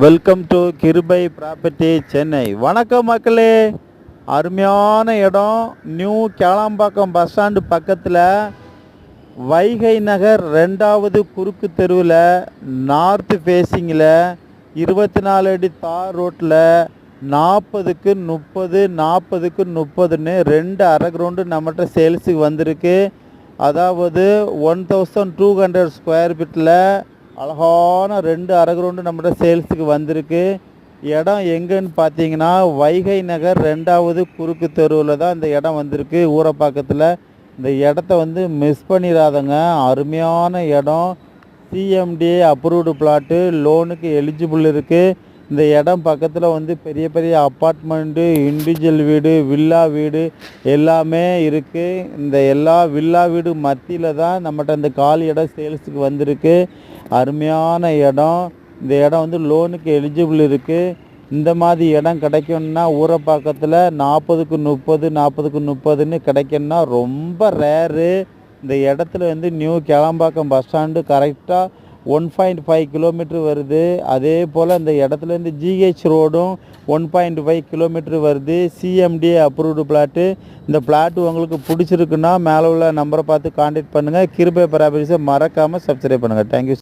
Welcome to கிருபை property Chennai. வணக்கம் மக்களே. அருமையான இடம். நியூ கேளாம்பாக்கம் பஸ் ஸ்டாண்டு பக்கத்தில் வைகை நகர் 2வது குறுக்கு தெருவில் நார்த்து ஃபேஸிங்கில் 24 அடி தார் ரோட்டில் 40க்கு 30 40க்கு 30ன்னு 2 அரை கிரவுண்டு நம்மகிட்ட சேல்ஸுக்கு வந்திருக்கு. அதாவது 1200 ஸ்கொயர் ஃபீட்டில் அழகான 2 அரை கிரவுண்டு நம்மகிட்ட சேல்ஸுக்கு வந்திருக்கு. இடம் எங்கன்னு பார்த்தீங்கன்னா வைகை நகர் 2வது குறுக்கு தெருவில் தான் இந்த இடம் வந்திருக்கு, ஊரப்பாக்கத்தில். இந்த இடத்த மிஸ் பண்ணிடாதங்க. அருமையான இடம். சிஎம்டிஏ அப்ரூவ்டு பிளாட்டு, லோனுக்கு எலிஜிபிள் இருக்குது. இந்த இடம் பக்கத்தில் பெரிய பெரிய அப்பார்ட்மெண்ட்டு, இண்டிவிஜுவல் வீடு, வில்லா வீடு எல்லாமே இருக்குது. இந்த எல்லா வில்லா வீடு மத்தியில் தான் நம்மகிட்ட இந்த காலி இடம் சேல்ஸுக்கு வந்திருக்கு. அருமையான இடம். இந்த இடம் லோனுக்கு எலிஜிபிள் இருக்குது. இந்த மாதிரி இடம் கிடைக்கணுன்னா ஊரப்பாக்கத்தில் 40க்கு 30 40க்கு 30ன்னு கிடைக்கணுன்னா ரொம்ப ரேரு. இந்த இடத்துல நியூ கேளாம்பாக்கம் பஸ் ஸ்டாண்டு கரெக்டாக 1.5 கிலோமீட்ரு வருது. அதே போல் இந்த இடத்துலேருந்து ஜிஹெச் ரோடும் 1.5 கிலோமீட்ரு வருது. CMDA approved plot. இந்த பிளாட்டு உங்களுக்கு பிடிச்சிருக்குன்னா மேலே உள்ள நம்பரை பார்த்து கான்டாக்ட் பண்ணுங்கள். கிருபை ப்ராப்பர்ட்டிஸை மறக்காமல் சப்ஸ்கிரைப் பண்ணுங்கள். தேங்க்யூ.